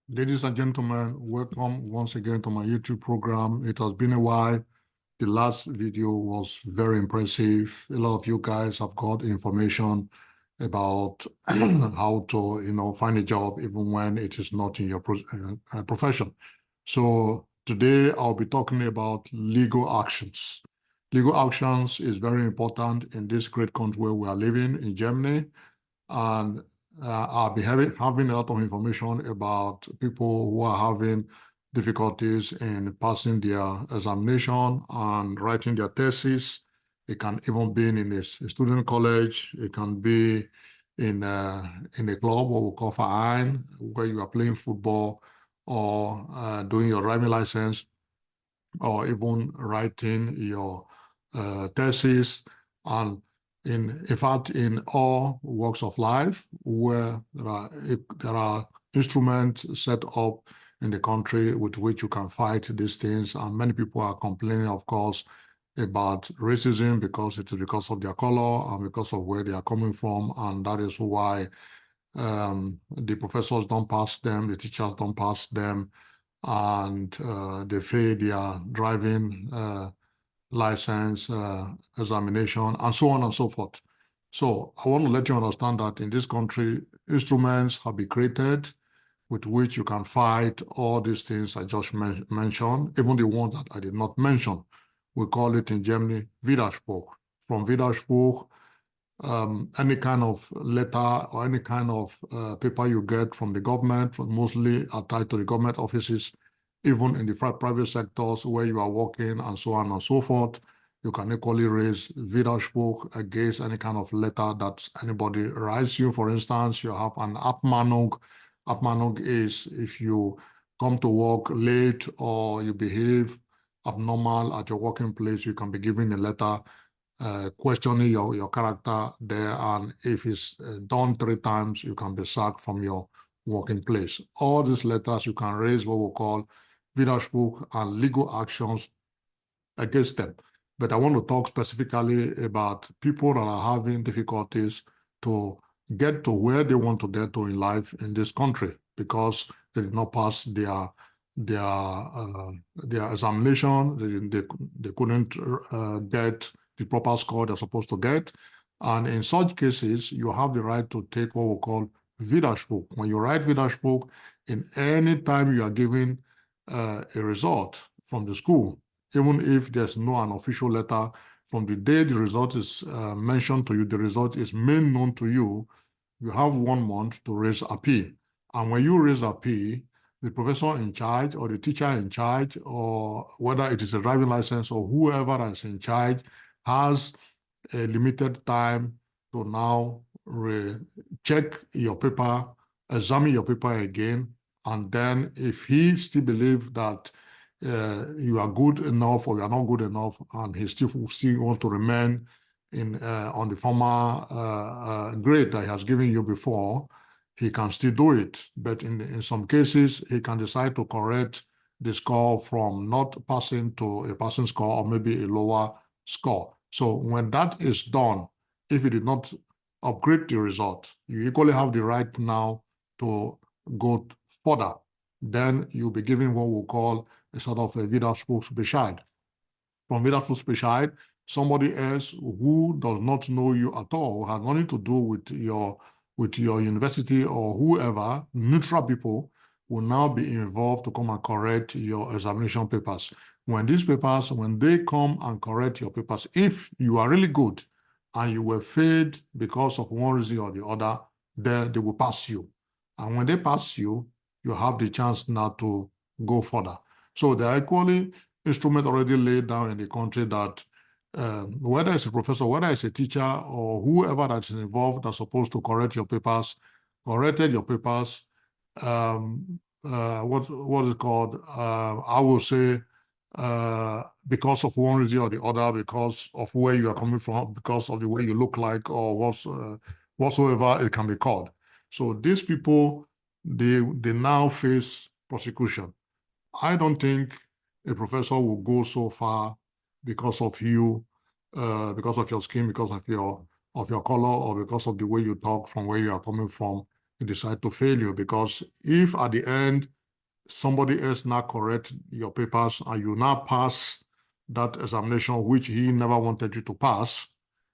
Ladies and gentlemen, welcome once again to my YouTube program. It has been a while. The last video was very impressive. A lot of you guys have got information about how to, find a job even when it is not in your profession. So today I'll be talking about legal actions. Legal actions is very important in this great country where we are living in Germany. And I'll be having a lot of information about people who are having difficulties in passing their examination and writing their thesis. It can even be in a student college. It can be in a club, what we call verein, where you are playing football or doing your driving license, or even writing your thesis. And in fact, in all walks of life, where there are instruments set up in the country with which you can fight these things. And many people are complaining, of course, about racism because it is because of their color and because of where they are coming from. And that is why the professors don't pass them, the teachers don't pass them, and they fail their driving license examination, and so on and so forth. So I want to let you understand that in this country, instruments have been created with which you can fight all these things I just mentioned, even the ones that I did not mention. We call it in Germany Widerspruch. From Widerspruch, any kind of letter or any kind of paper you get from the government, mostly tied to the government offices, even in the private sectors where you are working and so on and so forth, you can equally raise Widerspruch against any kind of letter that anybody writes you. For instance, you have an Abmahnung. Abmahnung is if you come to work late or you behave abnormal at your working place, you can be given a letter questioning your character there, and if it's done 3 times, you can be sacked from your working place. All these letters, you can raise what we call Widerspruch and legal actions against them. But I want to talk specifically about people that are having difficulties to get to where they want to get to in life in this country because they did not pass their examination. They couldn't get the proper score they're supposed to get. And in such cases, you have the right to take what we call Widerspruch. When you write Widerspruch, in any time you are given a result from the school, even if there's no an official letter, from the day the result is mentioned to you, the result is made known to you, you have 1 month to raise appeal. And when you raise appeal, the professor in charge or the teacher in charge, or whether it is a driving license or whoever is in charge, has a limited time to now check your paper, examine your paper again, and then if he still believes that you are good enough or you are not good enough, and he still wants to remain on the former grade that he has given you before, he can still do it. But in some cases, he can decide to correct the score from not passing to a passing score or maybe a lower score. So when that is done, if you did not upgrade the result, you equally have the right now to go further. Then you'll be given what we call a sort of a Widerspruchsbescheid. From Widerspruchsbescheid, somebody else who does not know you at all, has nothing to do with your university or whoever, neutral people, will now be involved to come and correct your examination papers. When they come and correct your papers, if you are really good and you were failed because of one reason or the other, then they will pass you. And when they pass you, you have the chance now to go further. So there are equally instruments already laid down in the country that whether it's a professor, whether it's a teacher, or whoever that's involved that's supposed to correct your papers, corrected your papers, what is it called? I will say because of one reason or the other, because of where you are coming from, because of the way you look like, or whatsoever it can be called. So these people, they now face prosecution. I don't think a professor will go so far because of you, because of your skin, because of your color, or because of the way you talk from where you are coming from, he decide to fail you. Because if at the end somebody else now correct your papers and you now pass that examination which he never wanted you to pass,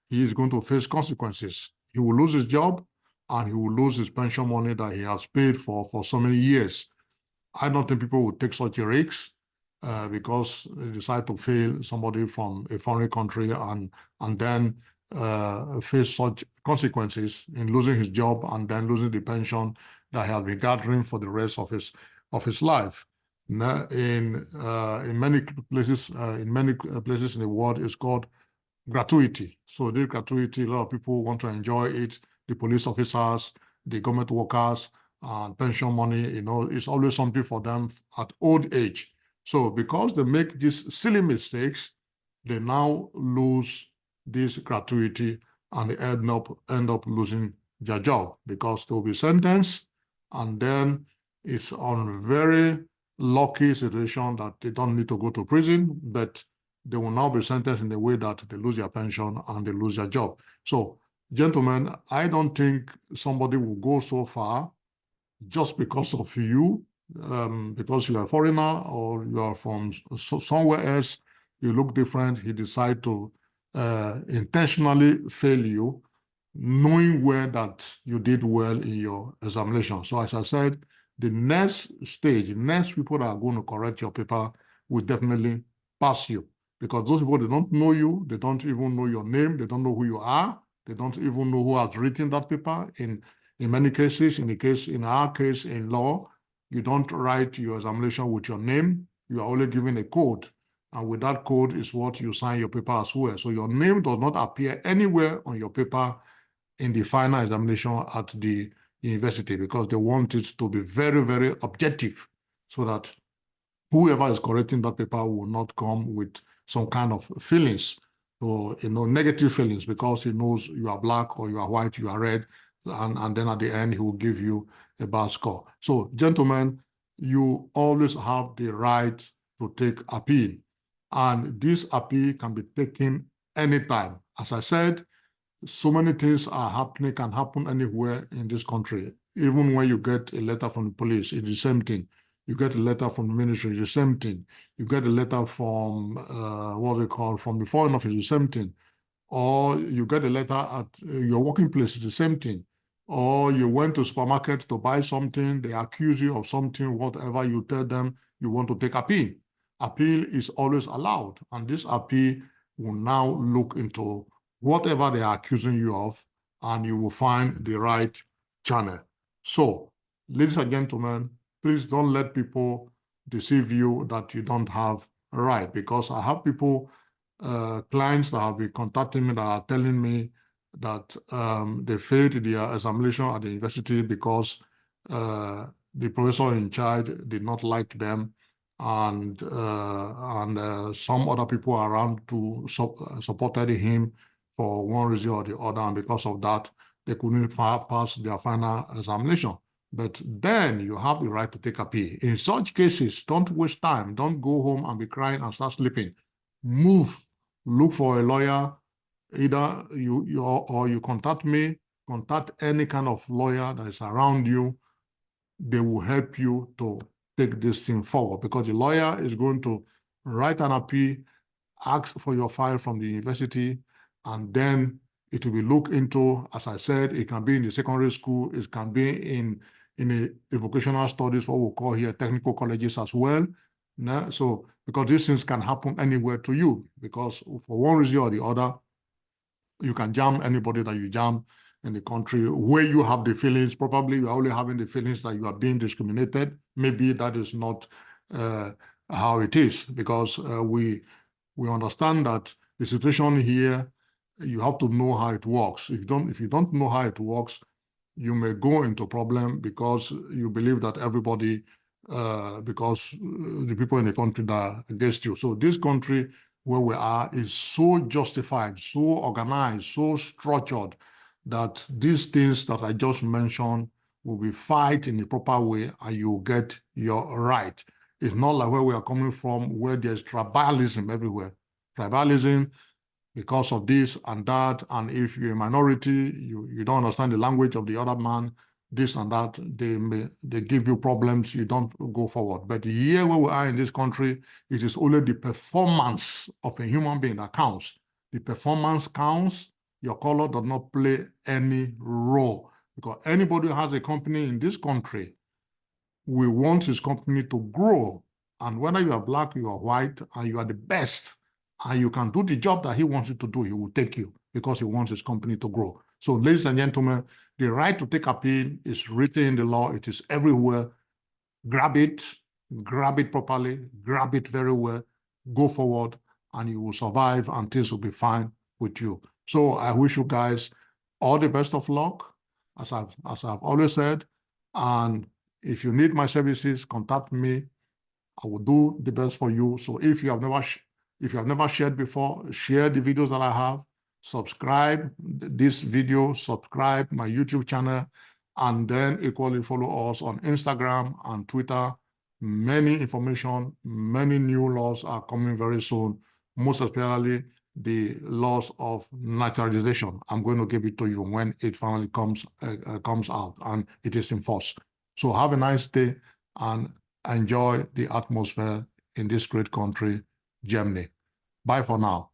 he is going to face consequences. He will lose his job and he will lose his pension money that he has paid for so many years. I don't think people will take such a risk because they decide to fail somebody from a foreign country and then face such consequences in losing his job and then losing the pension that he has been gathering for the rest of his life. In many places in the world, it's called gratuity. So this gratuity, a lot of people want to enjoy it. The police officers, the government workers, and pension money, it's always something for them at old age. So because they make these silly mistakes, they now lose this gratuity and they end up losing their job because they'll be sentenced, and then it's on very lucky situation that they don't need to go to prison, but they will now be sentenced in a way that they lose their pension and they lose their job. So, gentlemen, I don't think somebody will go so far just because of you, because you're a foreigner or you are from somewhere else, you look different, he decide to intentionally fail you, knowing well that you did well in your examination. So as I said, the next stage, the next people that are going to correct your paper will definitely pass you, because those people, they don't know you, they don't even know your name, they don't know who you are, they don't even know who has written that paper. In many cases, in our case, in law, you don't write your examination with your name. You are only given a code. And with that code is what you sign your paper as well. So your name does not appear anywhere on your paper in the final examination at the university, because they want it to be very, very objective so that whoever is correcting that paper will not come with some kind of feelings or negative feelings because he knows you are black or you are white, you are red, and then at the end he will give you a bad score. So, gentlemen, you always have the right to take appeal, and this appeal can be taken anytime. As I said, so many things are happening, can happen anywhere in this country. Even when you get a letter from the police, it's the same thing. You get a letter from the ministry, it's the same thing. You get a letter from, from the foreign office, the same thing. Or you get a letter at your working place, it's the same thing. Or you went to supermarket to buy something, they accuse you of something, whatever, you tell them you want to take appeal. Appeal is always allowed, and this appeal will now look into whatever they are accusing you of, and you will find the right channel. So, ladies and gentlemen, please don't let people deceive you that you don't have a right, because I have people, clients that have been contacting me that are telling me that they failed their examination at the university because the professor in charge did not like them, and some other people around to supported him for one reason or the other, and because of that, they couldn't pass their final examination. But then you have the right to take appeal. In such cases, don't waste time. Don't go home and be crying and start sleeping. Move, look for a lawyer. Either you contact me, contact any kind of lawyer that is around you. They will help you to take this thing forward, because the lawyer is going to write an appeal, ask for your file from the university, and then it will be looked into. As I said, it can be in the secondary school, it can be in a vocational studies, what we call here technical colleges as well. So, because these things can happen anywhere to you, because for one reason or the other, you can jam anybody that you jam in the country where you have the feelings. Probably you are only having the feelings that you are being discriminated. Maybe that is not how it is, because we understand that the situation here, you have to know how it works. If you don't know how it works, you may go into problem because you believe that everybody, because the people in the country that are against you. So this country where we are is so justified, so organized, so structured that these things that I just mentioned will be fight in the proper way and you get your right. It's not like where we are coming from, where there's tribalism everywhere. Tribalism because of this and that, and if you're a minority, you don't understand the language of the other man, this and that, they give you problems, you don't go forward. But here where we are in this country, it is only the performance of a human being that counts. The performance counts. Your color does not play any role, because anybody who has a company in this country will want his company to grow. And whether you are black, you are white, and you are the best, and you can do the job that he wants you to do, he will take you because he wants his company to grow. So, ladies and gentlemen, the right to take appeal is written in the law. It is everywhere. Grab it properly, grab it very well, go forward, and you will survive, and things will be fine with you. So I wish you guys all the best of luck, as I've always said. And if you need my services, contact me. I will do the best for you. So if you have never shared before, share the videos that I have. Subscribe this video, subscribe my YouTube channel, and then equally follow us on Instagram and Twitter. Many information, many new laws are coming very soon, most especially the laws of naturalization. I'm going to give it to you when it finally comes out and it is enforced. So have a nice day and enjoy the atmosphere in this great country, Germany. Bye for now.